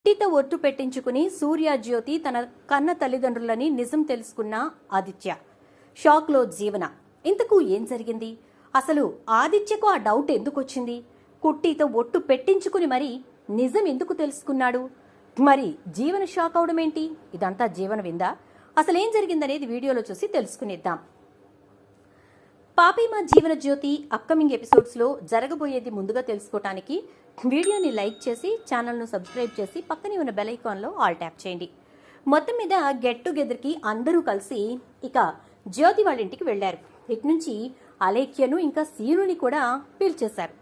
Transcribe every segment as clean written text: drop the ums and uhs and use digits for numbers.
టీతో ఒట్టు పెట్టించుకుని సూర్య జ్యోతి తన కన్న తల్లిదండ్రులని నిజం తెలుసుకున్న ఆదిత్య. షాక్లో జీవన. ఇంతకు ఏం జరిగింది? అసలు ఆదిత్యకు ఆ డౌట్ ఎందుకు వచ్చింది? కుట్టితో ఒట్టు పెట్టించుకుని మరి నిజం ఎందుకు తెలుసుకున్నాడు? మరి జీవన షాక్ అవడమేంటి? ఇదంతా జీవన విందా? అసలేం జరిగిందనేది వీడియోలో చూసి తెలుసుకునేద్దాం. పాపిమా జీవన జ్యోతి అప్కమింగ్ ఎపిసోడ్స్లో జరగబోయేది ముందుగా తెలుసుకోవటానికి వీడియోని లైక్ చేసి ఛానల్ను సబ్స్క్రైబ్ చేసి పక్కనే ఉన్న బెల్ ఐకాన్లో ఆల్ ట్యాప్ చేయండి. మొత్తం మీద గెట్ టుగెదర్కి అందరూ కలిసి ఇక జ్యోతి వాళ్ళ ఇంటికి వెళ్లారు. ఇటు నుంచి అలేఖ్యను ఇంకా సీనుని కూడా పిలిచేశారు.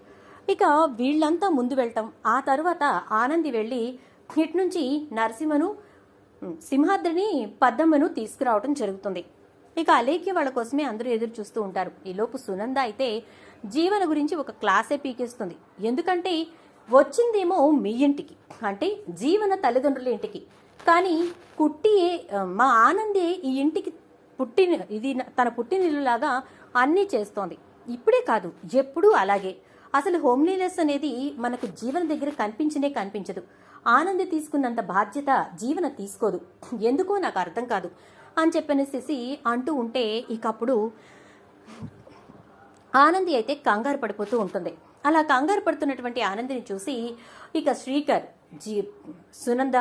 ఇక వీళ్ళంతా ముందు వెళ్ళటం, ఆ తర్వాత ఆనంది వెళ్ళి ఇటు నుంచి నరసింహను, సింహాద్రిని, పద్దమ్మను తీసుకురావడం జరుగుతుంది. ఇక అలేఖ్య వాళ్ళ కోసమే అందరూ ఎదురు చూస్తూ ఉంటారు. ఈలోపు సునంద అయితే జీవన గురించి ఒక క్లాసే పీకేస్తుంది. ఎందుకంటే వచ్చిందేమో మీ ఇంటికి, అంటే జీవన తల్లిదండ్రుల ఇంటికి, కానీ కుట్టియే మా ఆనందే ఈ ఇంటికి ఇది తన పుట్టినిల్లులాగా అన్నీ చేస్తోంది. ఇప్పుడే కాదు, ఎప్పుడూ అలాగే. అసలు హోమ్లీనెస్ అనేది మనకు జీవన దగ్గర కనిపించదు. ఆనంది తీసుకున్నంత బాధ్యత జీవన తీసుకోదు. ఎందుకో నాకు అర్థం కాదు అని చెప్పనేసి అంటూ ఉంటే ఇకప్పుడు ఆనంది అయితే కంగారు పడిపోతూ ఉంటుంది. అలా కంగారు పడుతున్నటువంటి ఆనందిని చూసి ఇక శ్రీకర్, సునంద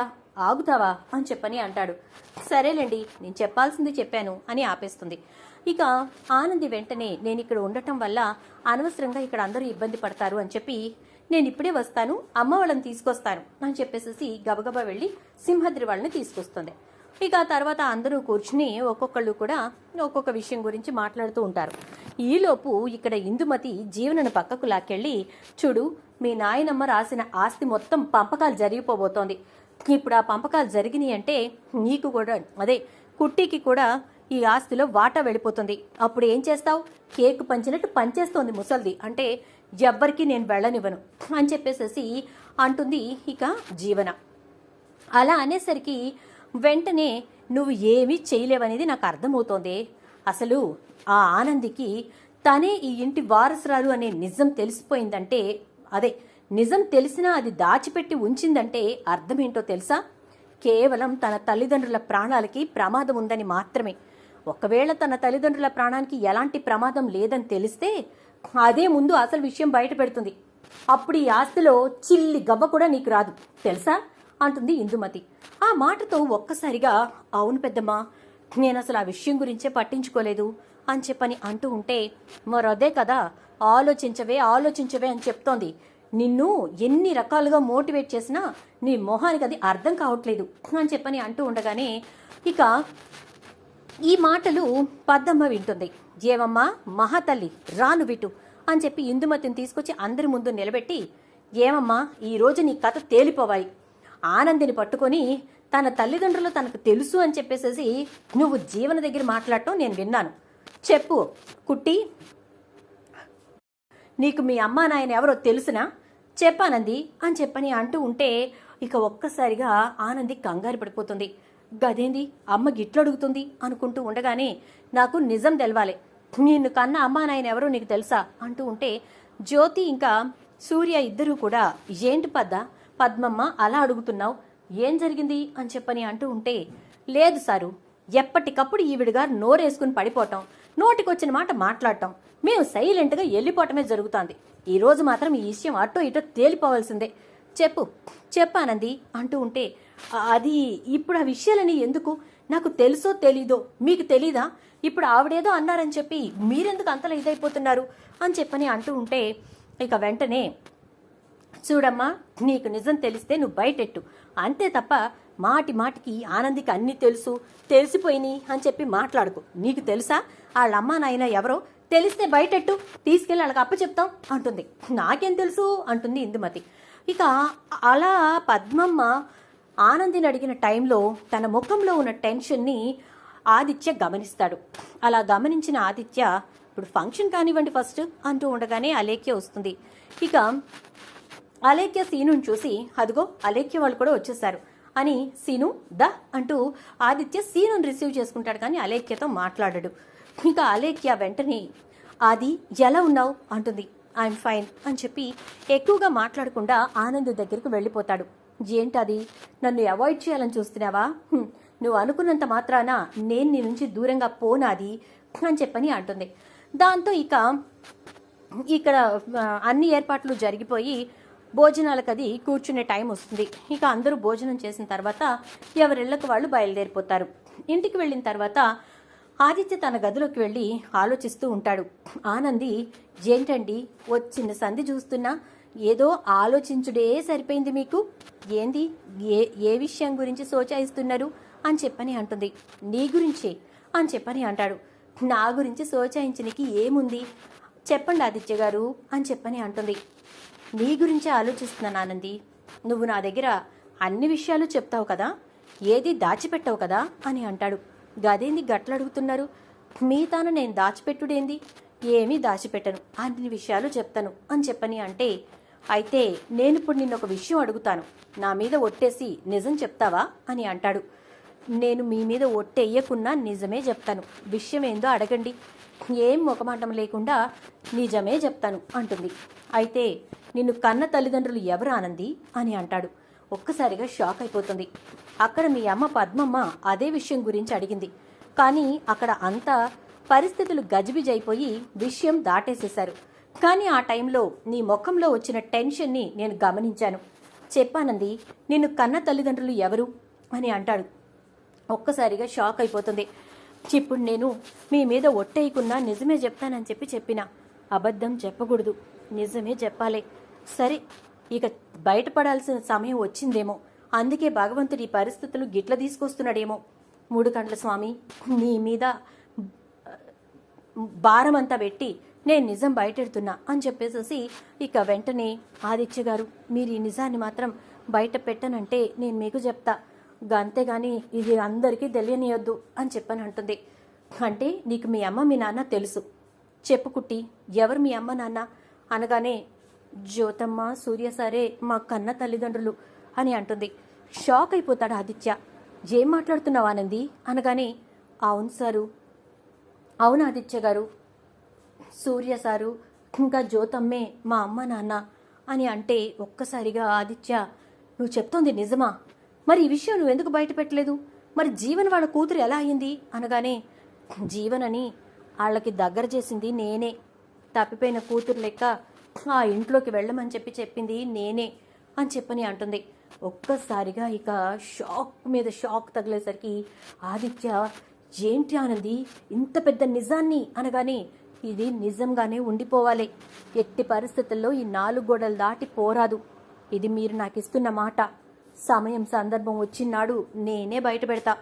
ఆగుతావా అని చెప్పని అంటాడు. సరేలేండి, నేను చెప్పాల్సింది చెప్పాను అని ఆపేస్తుంది. ఇక ఆనంది వెంటనే నేను ఇక్కడ ఉండటం వల్ల అనవసరంగా ఇక్కడ అందరూ ఇబ్బంది పడతారు అని చెప్పి నేను ఇప్పుడే వస్తాను, అమ్మ వాళ్ళని తీసుకొస్తాను అని చెప్పేసి గబగబా వెళ్ళి సింహాద్రి వాళ్ళని తీసుకొస్తుంది. ఇక తర్వాత అందరూ కూర్చుని ఒక్కొక్కళ్ళు కూడా ఒక్కొక్క విషయం గురించి మాట్లాడుతూ ఉంటారు. ఈలోపు ఇక్కడ ఇందుమతి జీవనను పక్కకు లాక్కెళ్ళి, చూడు, మీ నాయనమ్మ రాసిన ఆస్తి మొత్తం పంపకాలు జరిగిపోబోతోంది. ఇప్పుడు ఆ పంపకాలు జరిగినాయి అంటే నీకు కూడా, అదే కుట్టికి కూడా ఈ ఆస్తిలో వాటా వెళ్ళిపోతుంది. అప్పుడు ఏం చేస్తావు? కేకు పంచినట్టు పంచేస్తోంది ముసల్ది, అంటే ఎవ్వరికి నేను వెళ్ళనివ్వను అని చెప్పేసేసి అంటుంది ఇక జీవన. అలా అనేసరికి వెంటనే నువ్వు ఏమీ చేయలేవనేది నాకు అర్థమవుతోంది. అసలు ఆ ఆనందికి తనే ఈ ఇంటి వారసురాలు అనే నిజం తెలిసిపోయిందంటే, అదే నిజం తెలిసినా అది దాచిపెట్టి ఉంచిందంటే అర్థమేంటో తెలుసా? కేవలం తన తల్లిదండ్రుల ప్రాణాలకి ప్రమాదం ఉందని మాత్రమే. ఒకవేళ తన తల్లిదండ్రుల ప్రాణానికి ఎలాంటి ప్రమాదం లేదని తెలిస్తే అదే ముందు అసలు విషయం బయట పెడుతుంది. అప్పుడు ఈ ఆస్తిలో చిల్లి గవ్వ కూడా నీకు రాదు తెలుసా అంటుంది ఇందుమతి. ఆ మాటతో ఒక్కసారిగా అవును పెద్దమ్మా, నేను అసలు ఆ విషయం గురించే పట్టించుకోలేదు అని చెప్పని అంటూ ఉంటే, మరదే కదా, ఆలోచించవే అని చెప్తోంది. నిన్ను ఎన్ని రకాలుగా మోటివేట్ చేసినా నీ మొహానికి అది అర్థం కావట్లేదు అని చెప్పని అంటూ ఉండగానే ఇక ఈ మాటలు పద్దమ్మ వింటుంది. ఏమమ్మా మహాతల్లి, రాను విటు అని చెప్పి ఇందుమతిని తీసుకొచ్చి అందరి ముందు నిలబెట్టి, ఏమమ్మా ఈరోజు నీ కథ తేలిపోవాయి. ఆనందిని పట్టుకొని తన తల్లిదండ్రులు తనకు తెలుసు అని చెప్పేసేసి నువ్వు జీవన దగ్గర మాట్లాడటం నేను విన్నాను. చెప్పు కుట్టి, నీకు మీ అమ్మా నాయన ఎవరో తెలుసునా? చెప్పానంది అని చెప్పని అంటూ ఉంటే ఇక ఒక్కసారిగా ఆనంది కంగారు పడిపోతుంది. గదేంది అమ్మ గిట్లు అడుగుతుంది అనుకుంటూ ఉండగానే, నాకు నిజం తెలవాలి, నిన్ను కన్న అమ్మా నాయన ఎవరో నీకు తెలుసా అంటూ ఉంటే జ్యోతి ఇంకా సూర్య ఇద్దరూ కూడా, ఏంటి పద్మమ్మ అలా అడుగుతున్నావు, ఏం జరిగింది అని చెప్పని అంటూ ఉంటే, లేదు సారు, ఎప్పటికప్పుడు ఈవిడిగా నోరేసుకుని పడిపోవటం, నోటికొచ్చిన మాట మాట్లాడటం, మేము సైలెంట్గా వెళ్ళిపోవటమే జరుగుతోంది. ఈరోజు మాత్రం ఈ విషయం అటో ఇటో తేలిపోవాల్సిందే. చెప్పానంది అంటూ ఉంటే, అది ఇప్పుడు ఆ విషయాలని ఎందుకు? నాకు తెలుసో తెలీదో మీకు తెలీదా? ఇప్పుడు ఆవిడేదో అన్నారని చెప్పి మీరెందుకు అంతలా ఇదైపోతున్నారు అని చెప్పని అంటూ ఉంటే ఇక వెంటనే, చూడమ్మా, నీకు నిజం తెలిస్తే నువ్వు బయటెట్టు, అంతే తప్ప మాటికి ఆనందికి అన్నీ తెలిసిపోయినాయి అని చెప్పి మాట్లాడుకో. నీకు తెలుసా వాళ్ళ అమ్మా నాయన ఎవరో? తెలిస్తే బయటెట్టు, తీసుకెళ్ళి వాళ్ళకి అప్ప చెప్తాం అంటుంది. నాకేం తెలుసు అంటుంది ఇందుమతి. ఇక అలా పద్మమ్మ ఆనందిని అడిగిన టైంలో తన ముఖంలో ఉన్న టెన్షన్ని ఆదిత్య గమనిస్తాడు. అలా గమనించిన ఆదిత్య, ఇప్పుడు ఫంక్షన్ కానివ్వండి ఫస్ట్ అంటూ ఉండగానే అలేఖ్య వస్తుంది. ఇక అలేఖ్య సీనుని చూసి, అదిగో అలేఖ్య వాళ్ళు కూడా వచ్చేసారు అని సీను ద అంటూ ఆదిత్య సీనుని రిసీవ్ చేసుకుంటాడు, కానీ అలేఖ్యతో మాట్లాడాడు. ఇక అలేఖ్య వెంటనే, అది ఎలా ఉన్నావు అంటుంది. ఐఎమ్ ఫైన్ అని చెప్పి ఎక్కువగా మాట్లాడకుండా ఆనంద్ దగ్గరికి వెళ్ళిపోతాడు. ఏంటది, నన్ను అవాయిడ్ చేయాలని చూస్తున్నావా? నువ్వు అనుకున్నంత మాత్రాన నేను నీ నుంచి దూరంగా పోనాది అని చెప్పని అంటుంది. దాంతో ఇక్కడ అన్ని ఏర్పాట్లు జరిగిపోయి భోజనాలకు అది కూర్చునే టైం వస్తుంది. ఇక అందరూ భోజనం చేసిన తర్వాత ఎవరిళ్లకు వాళ్ళు బయలుదేరిపోతారు. ఇంటికి వెళ్ళిన తర్వాత ఆదిత్య తన గదిలోకి వెళ్ళి ఆలోచిస్తూ ఉంటాడు. ఆనంది, ఏంటండి వచ్చిన సంధి చూస్తున్నా ఏదో ఆలోచించుడే సరిపోయింది మీకు, ఏంది ఏ విషయం గురించి సోచాయిస్తున్నారు అని చెప్పని అంటుంది. నీ గురించే అని చెప్పని అంటాడు. నా గురించి సోచాయించనికి ఏముంది చెప్పండి ఆదిత్య గారు అని చెప్పని అంటుంది. నీ గురించే ఆలోచిస్తున్నాను ఆనంది, నువ్వు నా దగ్గర అన్ని విషయాలు చెప్తావు కదా, ఏది దాచిపెట్టావు కదా అని అంటాడు. గదేంది గట్ల అడుగుతున్నారు, మీ తాను నేను దాచిపెట్టుడేంది, ఏమీ దాచిపెట్టను, అన్ని విషయాలు చెప్తాను అని చెప్పని అంటే, అయితే నేను ఇప్పుడు నిన్న ఒక విషయం అడుగుతాను, నా మీద ఒట్టేసి నిజం చెప్తావా అని అంటాడు. నేను మీ మీద ఒట్టెయ్యకున్నా నిజమే చెప్తాను, విషయం ఏందో అడగండి, ఏం మొకమాటం లేకుండా నిజమే చెప్తాను అంటుంది. అయితే నిన్ను కన్న తల్లిదండ్రులు ఎవరు ఆనంది అని అంటాడు. ఒక్కసారిగా షాక్ అయిపోతుంది. అక్కడ మీ అమ్మ పద్మమ్మ అదే విషయం గురించి అడిగింది, కానీ అక్కడ అంతా పరిస్థితులు గజిబిజైపోయి విషయం దాటేసేశారు. కానీ ఆ టైంలో నీ ముఖంలో వచ్చిన టెన్షన్ని నేను గమనించాను. చెప్పానంది, నిన్ను కన్న తల్లిదండ్రులు ఎవరు అని అంటాడు. ఒక్కసారిగా షాక్ అయిపోతుంది. ఇప్పుడు నేను మీ మీద ఒట్టేయకున్నా నిజమే చెప్తానని చెప్పిన అబద్ధం చెప్పకూడదు, నిజమే చెప్పాలి. సరే, ఇక బయటపడాల్సిన సమయం వచ్చిందేమో, అందుకే భగవంతుడి పరిస్థితులు గిట్ల తీసుకొస్తున్నాడేమో. 3 కండ్ల స్వామి నీ మీద భారమంతా పెట్టి నేను నిజం బయటెడుతున్నా అని చెప్పేసేసి ఇక వెంటనే ఆదిత్య గారు మీరు ఈ నిజాన్ని మాత్రం బయట పెట్టనంటే నేను మీకు చెప్తా, అంతేగాని ఇది అందరికీ తెలియనియొద్దు అని చెప్పని అంటుంది. అంటే నీకు మీ అమ్మ మీ నాన్న తెలుసు, చెప్పుకుట్టి ఎవరు మీ అమ్మ నాన్న అనగానే జ్యోతమ్మ సూర్య సారే మా కన్న తల్లిదండ్రులు అని అంటుంది. షాక్ అయిపోతాడు ఆదిత్య. ఏం మాట్లాడుతున్నావు ఆనంది అనగానే, అవును సారు, అవును ఆదిత్య గారు, సూర్య సారు ఇంకా జ్యోతమ్మే మా అమ్మ నాన్న అని అంటే ఒక్కసారిగా ఆదిత్య, నువ్వు చెప్తోంది నిజమా? మరి ఈ విషయం నువ్వు ఎందుకు బయట పెట్టలేదు? మరి జీవన్ వాళ్ళ కూతురు ఎలా అయింది అనగానే, జీవనని వాళ్ళకి దగ్గర చేసింది నేనే, తప్పిపోయిన కూతురు లెక్క ఆ ఇంట్లోకి వెళ్ళమని చెప్పింది నేనే అని చెప్పని అంటుంది. ఒక్కసారిగా ఇక షాక్ మీద షాక్ తగిలేసరికి ఆదిత్య, ఏంటి ఆనంది ఇంత పెద్ద నిజాన్ని అనగానే, ఇది నిజంగానే ఉండిపోవాలి, ఎట్టి పరిస్థితుల్లో ఈ 4 గోడలు దాటి పోరాదు, ఇది మీరు నాకు ఇస్తున్న మాట, సమయం సందర్భం వచ్చినాడు నేనే బయట పెడతా,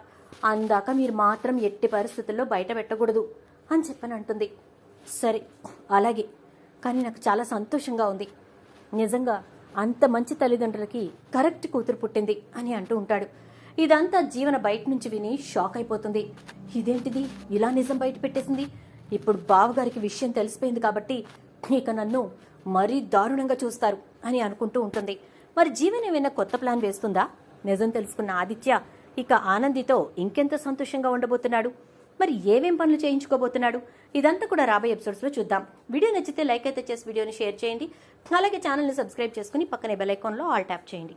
అందాక మీరు మాత్రం ఎట్టి పరిస్థితుల్లో బయట పెట్టకూడదు అని చెప్పని అంటుంది. సరే అలాగే, కానీ నాకు చాలా సంతోషంగా ఉంది, నిజంగా అంత మంచి తల్లిదండ్రులకి కరెక్ట్ కూతురు పుట్టింది అని అంటూ ఉంటాడు. ఇదంతా జీవన బయట నుంచి విని షాక్ అయిపోతుంది. ఇదేంటిది ఇలా నిజం బయట పెట్టేసింది, ఇప్పుడు బావగారికి విషయం తెలిసిపోయింది కాబట్టి ఇక నన్ను మరీ దారుణంగా చూస్తారు అని అనుకుంటూ ఉంటుంది. మరి జీవన్ ఏమైనా కొత్త ప్లాన్ వేస్తుందా? నిజం తెలుసుకున్న ఆదిత్య ఇక ఆనందితో ఇంకెంత సంతోషంగా ఉండబోతున్నాడు, మరి ఏమేం పనులు చేయించుకోబోతున్నాడు, ఇదంతా కూడా రాబోయే ఎపిసోడ్స్లో చూద్దాం. వీడియో నచ్చితే లైక్ అయితే చేసి వీడియోని షేర్ చేయండి, అలాగే ఛానల్ని సబ్స్క్రైబ్ చేసుకుని పక్కనే బెల్ ఐకాన్లో ఆల్ ట్యాప్ చేయండి.